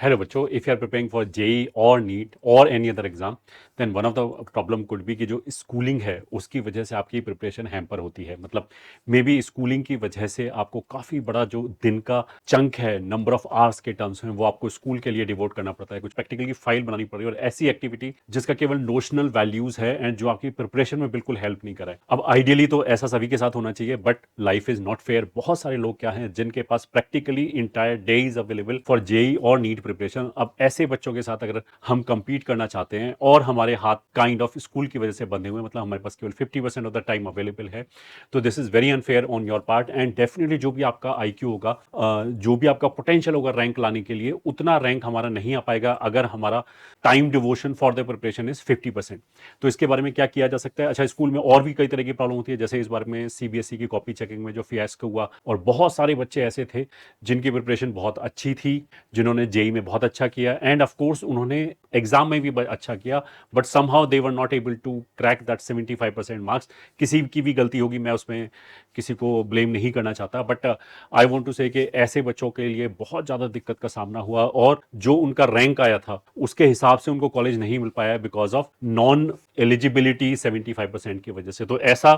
Hello, बच्चों. If you are preparing for JEE or NEET or any other exam, then one of the problem could be कि जो schooling है उसकी वजह से आपकी प्रिपरेशन हैम्पर होती है. मतलब मे बी स्कूलिंग की वजह से आपको काफ़ी बड़ा जो दिन का चंक है, नंबर ऑफ आवर्स के टर्म्स में, वो आपको स्कूल के लिए डिवोट करना पड़ता है. कुछ प्रैक्टिकली फाइल बनानी पड़ रही है और ऐसी एक्टिविटी जिसका केवल नोशनल वैल्यूज है एंड जो आपकी प्रिपरेशन में बिल्कुल हेल्प नहीं कराए. अब आइडियली तो ऐसा सभी के साथ होना चाहिए, but life is not fair. बहुत सारे लोग क्या हैं जिनके पास practically entire day is available for JEE और नीट प्रिपरेशन. अब ऐसे बच्चों के साथ अगर हम कंपीट करना चाहते हैं और हमारे हाथ काइंड ऑफ स्कूल की वजह से बंधे हुए, मतलब हमारे पास केवल 50% ऑफ द टाइम अवेलेबल है, तो this is very unfair on your part. And definitely जो भी आपका आईक्यू होगा, जो भी आपका पोटेंशियल होगा रैंक लाने के लिए, उतना रैंक हमारा नहीं आ पाएगा अगर हमारा time devotion for the preparation is 50%. तो इसके बारे में क्या किया जा सकता है? अच्छा, स्कूल में और भी कई तरह की प्रॉब्लम होती है, जैसे इस बार में सीबीएसई की कॉपी चेकिंग में जो फियास्को हुआ, और बहुत सारे बच्चे ऐसे थे जिनकी प्रिपरेशन बहुत अच्छी थी, जिन्होंने जेई में बहुत अच्छा किया एंड ऑफ कोर्स उन्होंने एग्जाम में भी अच्छा किया, but somehow they were not able to crack that 75% marks. किसी की भी गलती होगी, मैं उसमें किसी को ब्लेम नहीं करना चाहता, बट आई वांट टू से कि ऐसे बच्चों के लिए बहुत ज़्यादा दिक्कत का सामना हुआ और जो उनका रैंक आया था उसके हिसाब से उनको कॉलेज नहीं मिल पाया बिकॉज ऑफ नॉन एलिजिबिलिटी 75% की वजह से. तो ऐसा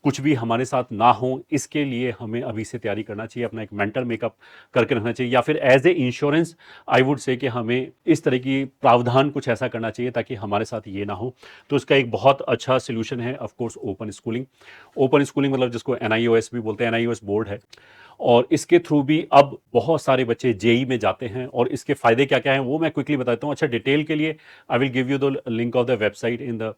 कुछ भी हमारे साथ ना हो, इसके लिए हमें अभी से तैयारी करना चाहिए, अपना एक मेंटल मेकअप करके रखना चाहिए, या फिर as a insurance I would say कि हमें इस तरह की प्रावधान कुछ ऐसा करना चाहिए ताकि हमारे साथ ये ना हो. तो इसका एक बहुत अच्छा सोल्यूशन है of course open schooling. Open schooling मतलब जिसको एनआईओएस भी बोलते हैं, एनआईओएस बोर्ड है, और इसके थ्रू भी अब बहुत सारे बच्चे जेई में जाते हैं. और इसके फायदे क्या क्या हैं वो मैं क्विकली बताता हूँ. अच्छा, डिटेल के लिए I will give you the link of the website in the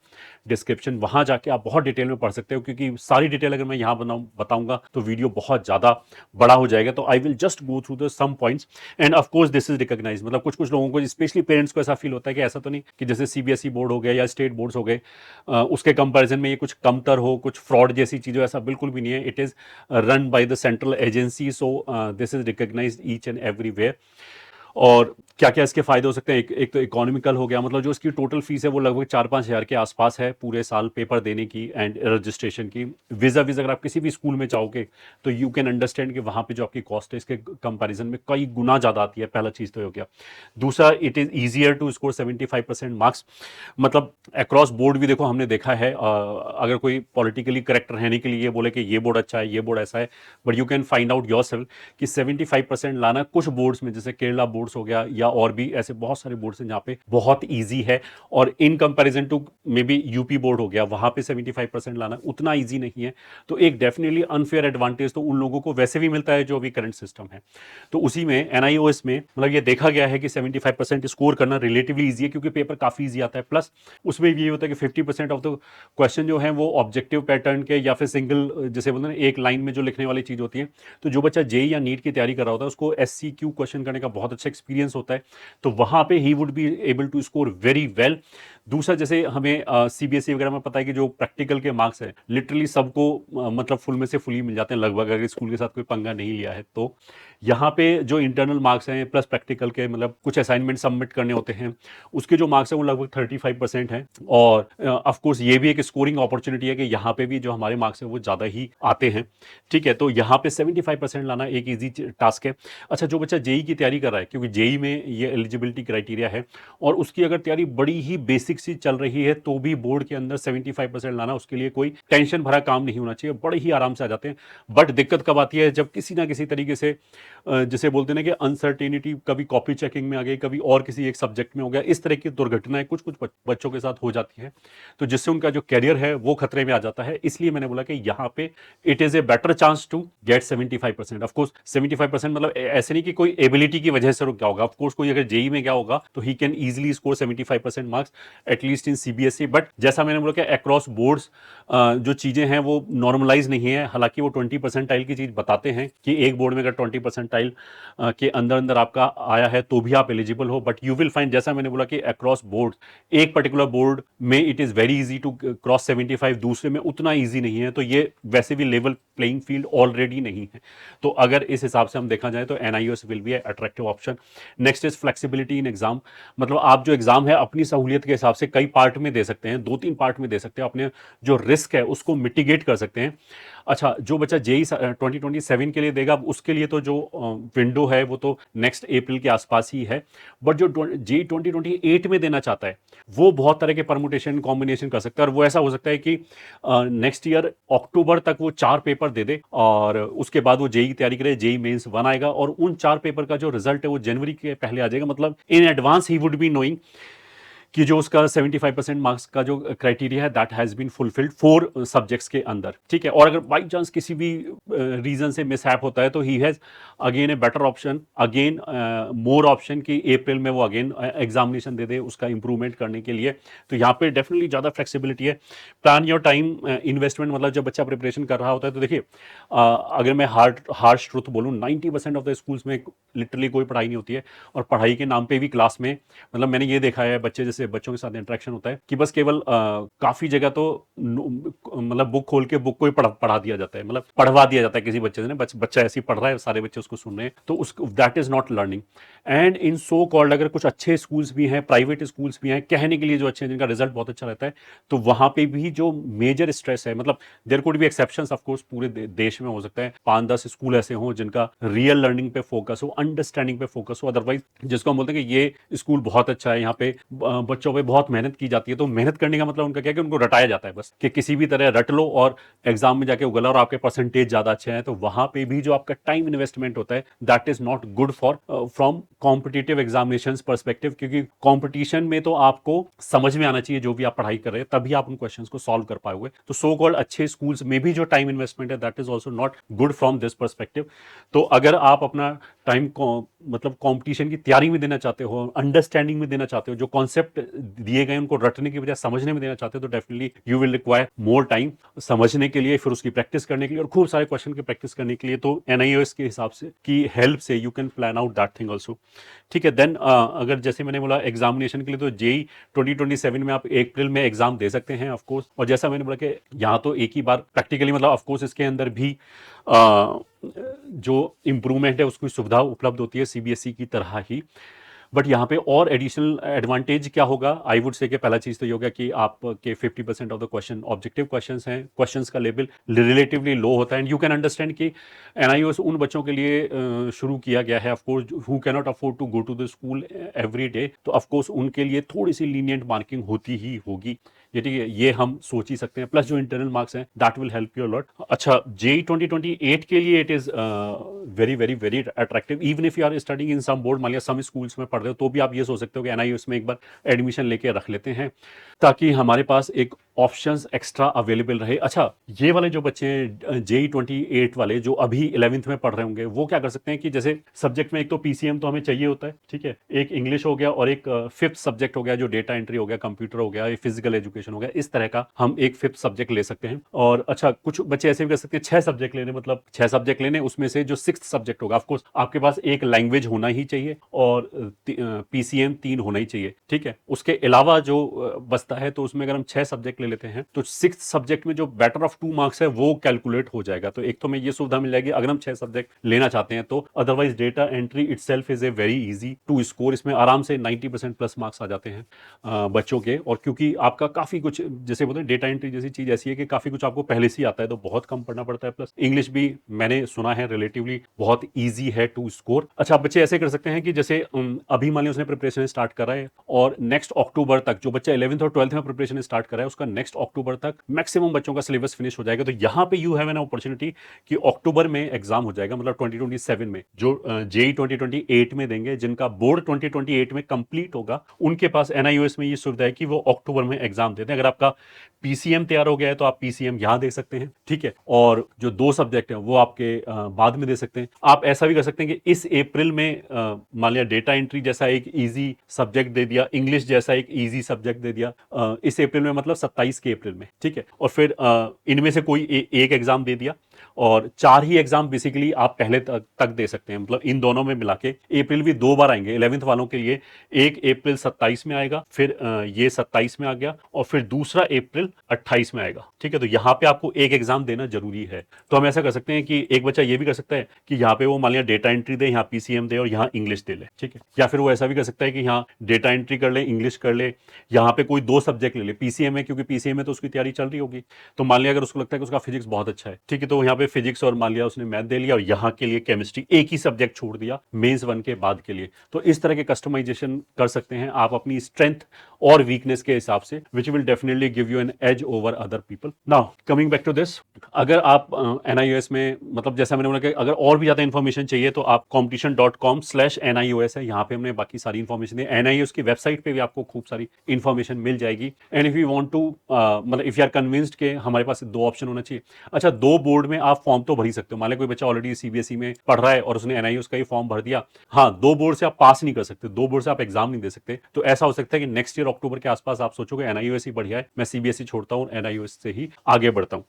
description. वहां जाके आप बहुत डिटेल में पढ़ सकते हो, क्योंकि सारी डिटेल अगर मैं यहाँ बताऊंगा तो वीडियो बहुत ज्यादा बड़ा हो जाएगा. तो I will just go through the some points. And of course this is recognise. मतलब कुछ कुछ लोगों को, स्पेशली पेरेंट्स को, ऐसा फील होता है कि ऐसा तो नहीं कि जैसे सीबीएसई बोर्ड हो गया या स्टेट बोर्ड्स हो गए, उसके कंपैरिजन में ये कुछ कमतर हो, कुछ फ्रॉड जैसी चीज़ें. ऐसा बिल्कुल भी नहीं है. It is run by the central agency, so this is recognised each and everywhere. और क्या क्या इसके फायदे हो सकते हैं? एक तो इकोनॉमिकल हो गया, मतलब जो इसकी टोटल फीस है वो लगभग 4-5 हज़ार के आसपास है पूरे साल पेपर देने की एंड रजिस्ट्रेशन की. वीजा अगर आप किसी भी स्कूल में जाओगे तो यू कैन अंडरस्टैंड कि वहाँ पे जो आपकी कॉस्ट है इसके कंपैरिजन में कई गुना ज़्यादा आती है. पहला चीज़ तो हो गया. दूसरा, it is easier to score 75% marks. मतलब अक्रॉस बोर्ड भी देखो, हमने देखा है, अगर कोई पॉलिटिकली करेक्ट रहने के लिए बोले कि ये बोर्ड अच्छा है, ये बोर्ड ऐसा है, but you can find out your self कि 75% लाना कुछ बोर्ड्स में, जैसे केरला बोर्ड्स हो गया या और भी ऐसे बहुत सारे बोर्ड्स हैं जहाँ पे बहुत ईजी है, और in comparison to maybe UP board हो गया, वहाँ पे 75% लाना उतना ईजी नहीं है. तो एक डेफिनेटली अनफेयर एडवांटेज तो उन लोगों को वैसे भी मिलता है जो अभी करंट सिस्टम है. तो उसी में एनआईओएस में मतलब ये देखा गया है कि 75% स्कोर करना रिलेटिवली ईजी है, क्योंकि पेपर काफी ईजी आता है. प्लस उसमें ये होता है कि 50% ऑफ द क्वेश्चन जो है वो ऑब्जेक्टिव पैटर्न के या फिर सिंगल, जैसे बोलते हैं एक लाइन में जो लिखने वाली चीज होती है. तो जो बच्चा जेई या नीट की तैयारी कर रहा होता है उसको एससीक्यू क्वेश्चन करने का बहुत अच्छा एक्सपीरियंस होता है, तो वहां पे he would be able to score very well. दूसरा, जैसे हमें सीबीएसई वगैरह में पता है कि जो प्रैक्टिकल के मार्क्स है लिटरली सबको मतलब फुल में से फुल ही मिल जाते हैं लगभग, अगर स्कूल के साथ कोई पंगा नहीं लिया है तो. यहाँ पे जो इंटरनल मार्क्स हैं प्लस प्रैक्टिकल के, मतलब कुछ असाइनमेंट सबमिट करने होते हैं, उसके जो मार्क्स हैं वो लगभग 35% हैं. और ऑफ कोर्स ये भी एक स्कोरिंग अपॉर्चुनिटी है कि यहाँ पे भी जो हमारे मार्क्स हैं वो ज़्यादा ही आते हैं. ठीक है, तो यहाँ पे 75% लाना एक ईजी टास्क है. अच्छा, जो बच्चा जेई की तैयारी कर रहा है, क्योंकि जेई में ये एलिजिबिलिटी क्राइटेरिया है, और उसकी अगर तैयारी बड़ी ही बेसिक सी चल रही है तो भी बोर्ड के अंदर 75% लाना उसके लिए कोई टेंशन भरा काम नहीं होना चाहिए, बड़े ही आराम से आ जाते हैं. बट दिक्कत कब आती है? जब किसी ना किसी तरीके से जिसे बोलते हैं ना कि अनसर्टेनिटी, कभी कॉपी चेकिंग में आ गई, कभी और किसी एक सब्जेक्ट में हो गया, इस तरह की दुर्घटनाएं कुछ कुछ बच्चों के साथ हो जाती है, तो जिससे उनका जो कैरियर है वो खतरे में आ जाता है. इसलिए मैंने बोला कि यहाँ पे it is a better chance to get 75%. Of course 75% मतलब ऐसे नहीं कि कोई एबिलिटी की वजह से रुक गया होगा. ऑफकोर्स कोई अगर जेई में गया होगा तो he can easily score 75% marks at least in CBSE. But जैसा मैंने बोला कि अक्रॉस बोर्ड्स जो चीजें हैं वो नॉर्मलाइज नहीं है. हालांकि वो 20% की चीज बताते हैं कि एक बोर्ड में अगर 20% के अंदर अंदर आपका आया है तो भी आप एलिजिबल हो, बट यू विल फाइंड, जैसा मैंने बोला कि अक्रॉस बोर्ड, एक पर्टिकुलर बोर्ड में it is very easy to cross 75, दूसरे में उतना इजी नहीं है. तो ये वैसे भी लेवल प्लेइंग फील्ड ऑलरेडी नहीं है. तो अगर इस हिसाब से हम देखा जाए तो NIOS will be attractive option. Next is flexibility in exam. मतलब आप जो एग्जाम है अपनी सहूलियत के हिसाब से कई पार्ट में दे सकते हैं, 2-3 पार्ट में दे सकते हैं, अपने जो रिस्क है उसको मिटिगेट कर सकते हैं. अच्छा, जो बच्चा जेई 2027 के लिए देगा, अब उसके लिए तो जो विंडो है वो तो नेक्स्ट अप्रैल के आसपास ही है। बट जो जेई 2028 में देना चाहता है, वो बहुत तरह के परमुटेशन कॉम्बिनेशन कर सकता है, और वो ऐसा हो सकता है कि नेक्स्ट ईयर अक्टूबर तक वो 4 पेपर दे दे, और उसके बाद वो जेई की तैयारी करे, जेई मेंस 1 आएगा, और उन 4 पेपर का जो रिजल्ट है वो जनवरी के पहले आ जाएगा। मतलब in advance he would be knowing कि जो उसका 75% मार्क्स का जो क्राइटेरिया है that has been fulfilled 4 subjects के अंदर, ठीक है। और अगर बाई चांस किसी भी रीजन से मिसहैप होता है, तो he has again a better option, again more option, कि अप्रैल में वो अगेन एग्जामिनेशन दे दे उसका इंप्रूवमेंट करने के लिए। तो यहाँ पे डेफिनेटली ज़्यादा फ्लेक्सिबिलिटी है। प्लान योर टाइम इन्वेस्टमेंट, मतलब जब बच्चा प्रिपरेशन कर रहा होता है, तो देखिए अगर मैं हार्श ट्रुथ बोलूँ, 90% ऑफ द स्कूल्स में लिटरली कोई पढ़ाई नहीं होती है, और पढ़ाई के नाम पे भी क्लास में, मतलब मैंने ये देखा है, बच्चे जैसे बच्चों के साथ इंटरेक्शन होता है कि बस केवल काफी जगह तो मतलब बुक खोल के बुक को ही पढ़ा दिया जाता है, मतलब पढ़वा दिया जाता है किसी बच्चे से, बच्चा ऐसे ही पढ़ रहा है, सारे बच्चे उसको सुन रहे हैं, तो उस that is not learning. And in so called, अगर कुछ अच्छे स्कूल्स भी हैं, प्राइवेट स्कूल्स भी हैं, कहने के लिए जो अच्छे हैं, जिनका रिजल्ट बहुत अच्छा रहता है, तो वहां पे भी जो मेजर स्ट्रेस है, मतलब there could be exceptions of course, पूरे देश में हो सकता है 5-10 स्कूल ऐसे हों जिनका रियल लर्निंग पे फोकस हो, अंडरस्टैंडिंग पे फोकस हो, अदरवाइज जिसको हम बोलते हैं कि ये स्कूल बहुत अच्छा है, यहाँ पे बच्चों पे बहुत मेहनत की जाती है, तो मेहनत करने का मतलब उनका क्या है कि उनको रटाया जाता है बस, कि किसी भी तरह रट लो और एग्जाम में जाके उगला, और आपके परसेंटेज ज्यादा अच्छे हैं, तो वहां पे भी जो आपका टाइम इन्वेस्टमेंट होता है that is not good for from competitive examination perspective, क्योंकि कॉम्पिटिशन में तो आपको समझ में आना चाहिए जो भी आप पढ़ाई कर रहे हैं, तभी आप उन क्वेश्चंस को सॉल्व कर पाओगे। तो सो कॉल्ड अच्छे स्कूल्स में भी जो टाइम इन्वेस्टमेंट है that is also not good from this perspective. तो अगर आप अपना टाइम को मतलब कंपटीशन की तैयारी में देना चाहते हो, अंडरस्टैंडिंग में देना चाहते हो, जो कॉन्सेप्ट दिए गए उनको रटने की बजाय समझने में देना चाहते हो, तो definitely you will require more time समझने के लिए, फिर उसकी प्रैक्टिस करने के लिए, और खूब सारे क्वेश्चन की प्रैक्टिस करने के लिए। तो एनआईओएस के हिसाब से की हेल्प से you can plan out that thing also, ठीक है। देन अगर जैसे मैंने बोला एग्जामिनेशन के लिए, तो जेई 2027 में आप अप्रैल में एग्जाम दे सकते हैं ऑफकोर्स, और जैसा मैंने बोला कि यहाँ तो एक ही बार प्रैक्टिकली, मतलब ऑफकोर्स इसके अंदर भी जो इम्प्रूवमेंट है उसकी सुविधा उपलब्ध होती है सीबीएसई की तरह ही। बट यहाँ पे और एडिशनल एडवांटेज क्या होगा, आई वुड से कि पहला चीज तो ये होगा कि आपके 50% of the question objective questions हैं, क्वेश्चंस का लेवल रिलेटिवली लो होता है, एंड यू कैन अंडरस्टैंड कि एनआईओएस उन बच्चों के लिए शुरू किया गया है of course who can not afford to go to the school every day, तो ऑफकोर्स उनके लिए थोड़ी सी लीनियंट मार्किंग होती ही होगी, ये ठीक है, ये हम सोच ही सकते हैं। प्लस जो इंटरनल मार्क्स हैं that will help you lot. अच्छा, जेई 2028 के लिए it is very very very attractive, even if you are studying in some board, मान लिया सम स्कूल्स में पढ़ रहे हो, तो भी आप ये सोच सकते हो कि एनआईओएस में एक बार एडमिशन लेके रख लेते हैं, ताकि हमारे पास एक ऑप्शंस एक्स्ट्रा अवेलेबल रहे। अच्छा, ये वाले जो बच्चे हैं जेई 28 वाले, जो अभी 11th में पढ़ रहे होंगे, वो क्या कर सकते हैं कि जैसे सब्जेक्ट में एक तो पीसीएम तो हमें चाहिए होता है, ठीक है, एक इंग्लिश हो गया, और एक फिफ्थ सब्जेक्ट हो गया जो डेटा एंट्री हो गया, कंप्यूटर हो गया, फिजिकल एजुकेशन हो गया, इस तरह का हम एक फिफ्थ सब्जेक्ट ले सकते हैं। और अच्छा, कुछ बच्चे ऐसे भी कर सकते हैं 6 सब्जेक्ट लेने, मतलब 6 सब्जेक्ट लेने, उसमें से जो सिक्स सब्जेक्ट होगा, ऑफकोर्स आपके पास एक लैंग्वेज होना ही चाहिए, और पीसीएम 3 होना ही चाहिए, ठीक है। उसके अलावा जो बचता है, तो उसमें अगर हम 6 सब्जेक्ट ले लेते हैं, तो सिक्स सब्जेक्ट में जो बेटर ऑफ 2 मार्क्स है वो कैलकुलेट हो जाएगा। तो एक तो मैं ये सुविधा मिल जाएगी अगर हम 6 सब्जेक्ट लेना चाहते हैं, तो otherwise data entry itself is a very easy to score, इसमें आराम से 90% प्लस मार्क्स आ जाते हैं बच्चों के। और क्योंकि आपका काफी कुछ, जैसे बोलते हैं डेटा एंट्री जैसी चीज ऐसी है कि काफी कुछ आपको पहले से आता है, तो बहुत कम पढ़ना पड़ता है, प्लस इंग्लिश भी मैंने सुना है रिलेटिवली बहुत ईजी है टू स्कोर। अच्छा, बच्चे ऐसे कर सकते हैं कि जैसे अभी मान लीजिए उसने प्रिपरेशन स्टार्ट कर रहा है, और नेक्स्ट अक्टूबर तक, जो बच्चा 11th और 12th में प्रिपरेशन स्टार्ट कर रहा है, उसका नेक्स्ट अक्टूबर तक मैक्सिमम बच्चों का सिलेबस फिनिश हो जाएगा। तो यहाँ पे यू हैव एन अपॉर्चुनिटी कि अक्टूबर में एग्जाम हो जाएगा, मतलब 2027 में, जो जेई 2028 में देंगे, जिनका बोर्ड 2028 में कंप्लीट होगा, उनके पास एनआईओएस में ये सुविधा है कि वो अक्टूबर में एग्जाम देते हैं। अगर आपका पीसीएम तैयार हो गया है, तो आप पीसीएम यहां दे सकते हैं, ठीक है, और जो 2 सब्जेक्ट हैं वो आपके बाद में दे सकते हैं। आप ऐसा भी कर सकते हैं कि इस अप्रैल में मान लिया डेटा एंट्री जैसा एक इजी सब्जेक्ट दे दिया, इंग्लिश जैसा एक इजी सब्जेक्ट दे दिया इस अप्रैल में, मतलब 27 के अप्रैल में, ठीक है, और फिर इनमें से कोई एक एग्जाम दे दिया, और 4 ही एग्जाम बेसिकली आप पहले तक दे सकते हैं, मतलब इन दोनों में मिला के अप्रैल भी 2 बार आएंगे 11th वालों के लिए। एक अप्रैल 27 में आएगा, फिर ये 27 में आ गया, और फिर दूसरा अप्रैल 28 में आएगा। ठीक है, तो यहाँ पे आपको एक एग्जाम देना जरूरी है। तो हम ऐसा कर सकते हैं कि एक बच्चा ये भी कर सकता है कि यहाँ पे वो मान लिया डेटा एंट्री दे, यहाँ पीसीएम दे और यहाँ इंग्लिश दे ले। ठीक है, या फिर वो ऐसा भी कर सकता है कि यहाँ डेटा एंट्री कर ले, इंग्लिश कर ले, यहाँ पे कोई 2 सब्जेक्ट ले ले। पीसीएम है, क्योंकि पीसीएम में तो उसकी तैयारी चल रही होगी, तो मान लिया अगर उसको लगता है कि उसका फिजिक्स बहुत अच्छा है, ठीक है, तो यहाँ पे फिजिक्स और मान लिया उसने मैथ दे लिया, और यहाँ के लिए केमिस्ट्री एक ही सब्जेक्ट छोड़ दिया मेंस 1 के बाद के लिए। तो इस तरह के कस्टमाइजेशन कर सकते हैं आप अपनी स्ट्रेंथ और वीकनेस के हिसाब से, which will definitely give you an edge over other people. Now coming back to this, अगर आप एनआईओएस में, मतलब जैसा मैंने बोला कि अगर और भी ज्यादा इन्फॉर्मेशन चाहिए तो आप competition.com/NIOS है, यहाँ पे हमने बाकी सारी इन्फॉर्मेशन दी। एनआईओएस की वेबसाइट पे भी आपको खूब सारी इन्फॉर्मेशन मिल जाएगी। And if you want to, मतलब इफ यू आर कन्विंस्ड के हमारे पास 2 ऑप्शन होना चाहिए। अच्छा, 2 बोर्ड में आप फॉर्म तो भर ही सकते हो। मान लो कोई बच्चा ऑलरेडी सीबीएसई में पढ़ रहा है और उसने एनआईओएस का ही फॉर्म भर दिया, हाँ, 2 बोर्ड से आप पास नहीं कर सकते, 2 बोर्ड से आप एग्जाम नहीं दे सकते। तो ऐसा हो सकता है कि नेक्स्ट ईयर अक्टूबर के आसपास आप सोचोगे एनआईओएस ही बढ़िया है, मैं सीबीएसई छोड़ता हूँ, एनआईओएस से ही आगे बढ़ता हूँ।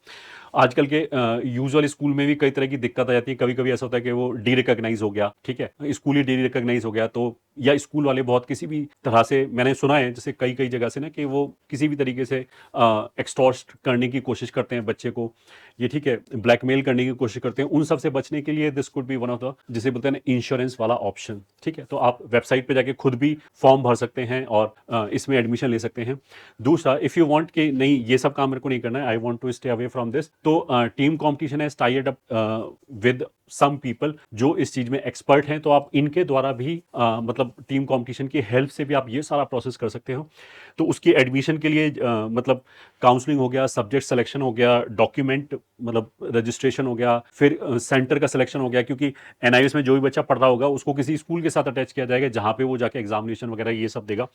आजकल के यूजुअल स्कूल में भी कई तरह की दिक्कत आ जाती है। कभी कभी ऐसा होता है कि वो डी रिकॉग्नाइज हो गया, ठीक है, स्कूल ही डी रिकॉग्नाइज हो गया, तो या स्कूल वाले बहुत किसी भी तरह से, मैंने सुना है जैसे कई कई जगह से ना, कि वो किसी भी तरीके से एक्सटॉर्ट करने की कोशिश करते हैं बच्चे को, ये ठीक है, ब्लैकमेल करने की कोशिश करते हैं। उन सब से बचने के लिए this could be one of the, जिसे बोलते हैं इंश्योरेंस वाला ऑप्शन। ठीक है, तो आप वेबसाइट पे जाके खुद भी फॉर्म भर सकते हैं और इसमें एडमिशन ले सकते हैं। दूसरा, इफ यू वांट कि नहीं ये सब काम मेरे को नहीं करना है, I want to stay away from this, तो team competition has tied up with some people जो इस चीज में एक्सपर्ट हैं, तो आप इनके द्वारा भी मतलब टीम कंपटीशन की हेल्प से भी आप ये सारा प्रोसेस कर सकते हो। तो उसकी एडमिशन के लिए मतलब काउंसलिंग हो गया, सब्जेक्ट सिलेक्शन हो गया, डॉक्यूमेंट मतलब रजिस्ट्रेशन हो गया, फिर सेंटर का सिलेक्शन हो गया, क्योंकि एनआईएस में जो भी बच्चा पढ़ रहा होगा उसको किसी स्कूल के साथ अटैच किया जाएगा जहां पे वो जाके एग्जामिनेशन वगैरह ये सब देगा।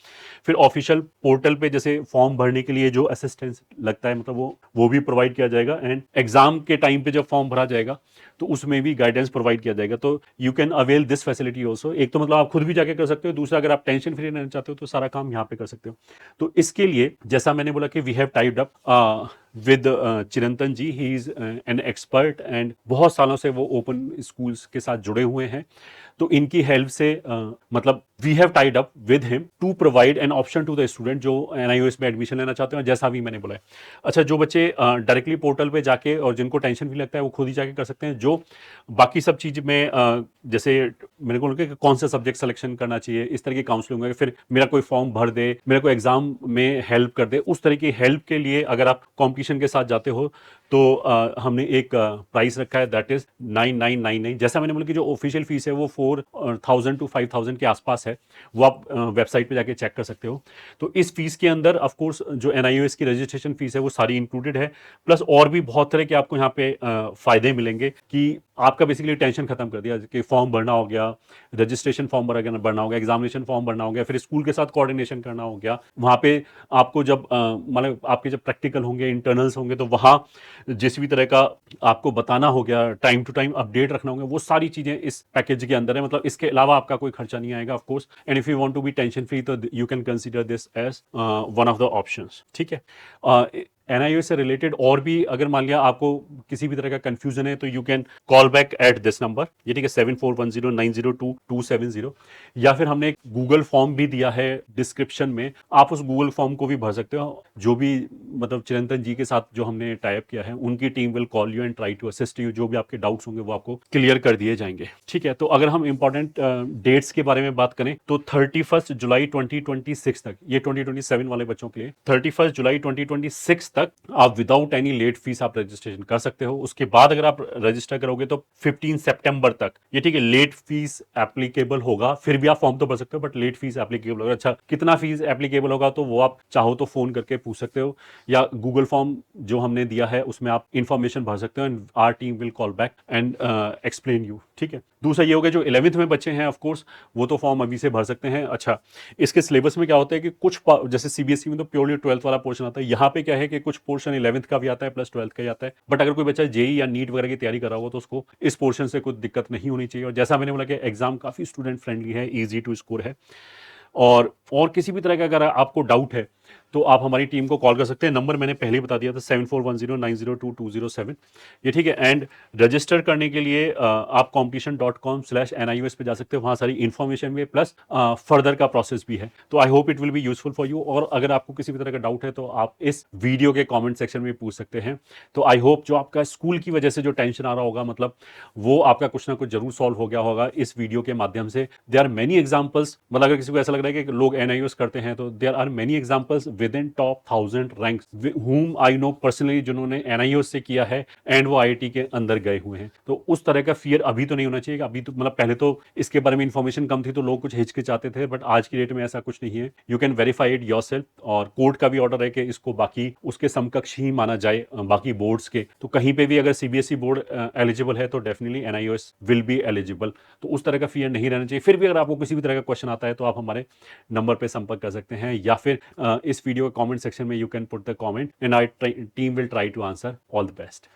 फिर ऑफिशियल पोर्टल पे जैसे फॉर्म भरने के लिए जो असिस्टेंस लगता है, मतलब वो भी प्रोवाइड किया जाएगा। एंड एग्जाम के टाइम पे जब फॉर्म भरा जाएगा तो उसमें भी गाइडेंस प्रोवाइड किया जाएगा। तो you can avail this facility also. एक तो मतलब आप खुद भी जाके कर सकते हो, दूसरा अगर आप टेंशन फ्री रहना चाहते हो तो सारा काम यहाँ पे कर सकते हो। तो इसके लिए जैसा मैंने बोला कि we have tied up with Chirantan ji, he is an expert and बहुत सालों से वो ओपन स्कूल्स के साथ जुड़े हुए हैं। तो इनकी हेल्प से मतलब we have tied up with him to provide an option to the student जो एनआईओएस में एडमिशन लेना चाहते हैं, जैसा भी मैंने बोला है। अच्छा, जो बच्चे डायरेक्टली पोर्टल पे जाके और जिनको टेंशन भी लगता है वो खुद ही जाके कर सकते हैं। जो बाकी सब चीज में जैसे मेरे को लगे कि कौन सा सब्जेक्ट सिलेक्शन करना चाहिए, इस तरह की काउंसलिंग है, फिर मेरा कोई फॉर्म भर दे, मेरा कोई एग्जाम में हेल्प कर दे, उस तरह की हेल्प के लिए अगर आप कॉम्पिटिशन के साथ जाते हो तो हमने एक प्राइस रखा है, दैट इज 9999। जैसा मैंने बोला कि जो ऑफिशियल फीस है वो 4000 to 5000 के आसपास है, वो आप वेबसाइट पे जाके चेक कर सकते हो। तो इस फीस के अंदर ऑफ कोर्स जो एनआईओएस की रजिस्ट्रेशन फीस है वो सारी इंक्लूडेड है, प्लस और भी बहुत तरह के आपको यहाँ पे फायदे मिलेंगे कि आपका बेसिकली टेंशन खत्म कर दिया कि फॉर्म भरना हो गया, रजिस्ट्रेशन फॉर्म भरना हो गया, एग्जामिनेशन फॉर्म भरना हो गया, फिर स्कूल के साथ कोऑर्डिनेशन करना हो गया। वहां पे आपको जब मतलब आपके जब प्रैक्टिकल होंगे, इंटरनल्स होंगे, तो वहां जिस भी तरह का आपको बताना हो गया, टाइम टू टाइम अपडेट रखना होगा, वो सारी चीजें इस पैकेज के अंदर है। मतलब इसके अलावा आपका कोई खर्चा नहीं आएगा of course. And if you want to be tension free तो you can consider this as one of the options. ठीक है, एनआईओएस से रिलेटेड और भी अगर मान लिया आपको किसी भी तरह का कंफ्यूजन है तो you can call back at this number, ये ठीक है, 7410902270। या फिर हमने एक गूगल फॉर्म भी दिया है डिस्क्रिप्शन में, आप उस गूगल फॉर्म को भी भर सकते हो। जो भी मतलब चिरंतन जी के साथ जो हमने टाइप किया है, उनकी team will call you and try to assist you. जो भी आपके डाउट्स होंगे वो आपको क्लियर कर दिए जाएंगे। ठीक है, तो अगर हम इंपॉर्टेंट डेट्स के बारे में बात करें तो 31 जुलाई 2026 तक, ये 2027 वाले बच्चों के लिए 31 जुलाई 2026 तक आप विदाउट एनी लेट फीस आप रजिस्ट्रेशन कर सकते हो। उसके बाद अगर आप रजिस्टर करोगे तो 15 सितंबर तक, ये ठीक है, लेट फीस एप्लीकेबल होगा। फिर भी आप फॉर्म तो भर सकते हो बट लेट फीस एप्लीकेबल होगा। अच्छा, कितना फीस एप्लीकेबल होगा तो वो आप चाहो तो फोन करके पूछ सकते हो, या गूगल फॉर्म जो हमने दिया है उसमें आप इंफॉर्मेशन भर सकते हो and our team will call back and explain you. ठीक है, दूसरा ये हो गया जो 11th में बच्चे हैं ऑफ कोर्स वो तो फॉर्म अभी से भर सकते हैं। अच्छा, इसके सिलेबस में क्या होता है कि कुछ जैसे सीबीएसई में तो प्योरली 12th वाला पोर्शन आता है, यहाँ पे क्या है कि कुछ पोर्शन 11th का भी आता है प्लस 12th का ही आता है। बट अगर कोई बच्चा जेई या नीट वगैरह की तैयारी कर रहा हो तो उसको इस पोर्शन से कुछ दिक्कत नहीं होनी चाहिए। और जैसा मैंने बोला कि एग्जाम काफी स्टूडेंट फ्रेंडली है, ईजी टू स्कोर है। और किसी भी तरह का अगर आपको डाउट है तो आप हमारी टीम को कॉल कर सकते हैं। नंबर मैंने पहले ही बता दिया था 7410902207, ये ठीक है। एंड रजिस्टर करने के लिए आप competition.com/NIOS पे जा सकते हैं, वहाँ सारी इन्फॉर्मेशन भी है, प्लस फर्दर का प्रोसेस भी है। तो I hope it will be useful for you, और अगर आपको किसी भी तरह का डाउट है तो आप इस वीडियो के कॉमेंट सेक्शन में पूछ सकते हैं। तो आई होप जो आपका स्कूल की वजह से जो टेंशन आ रहा होगा, मतलब वो आपका कुछ ना कुछ जरूर सॉल्व हो गया होगा इस वीडियो के माध्यम से। देयर आर मेनी एग्जांपल्स, मतलब अगर किसी को ऐसा लग रहा है कि लोग एनआईओएस करते हैं, तो there are many examples within top 1000 ranks whom I know personally, जिन्होंने एनआईओएस से किया है एंड वो आईआईटी के अंदर गए हुए हैं। तो उस तरह का फियर अभी तो नहीं होना चाहिए। अभी तो मतलब पहले तो इसके बारे में इंफॉर्मेशन कम थी तो लोग कुछ हिचकिचाते थे, बट आज की डेट में ऐसा कुछ नहीं है। You can verify it yourself, और कोर्ट का भी ऑर्डर है कि इसको बाकी उसके समकक्ष ही माना जाए, बाकी बोर्ड्स के। तो कहीं पे भी अगर सीबीएसई बोर्ड एलिजिबल है तो definitely NIOS will be eligible. तो उस तरह का फियर नहीं रहना चाहिए। फिर भी अगर आपको किसी भी तरह का क्वेश्चन आता है तो आप हमारे नंबर पे संपर्क कर सकते हैं, या फिर इस वीडियो के कमेंट सेक्शन में you can put the comment and I team will try to answer. All the best.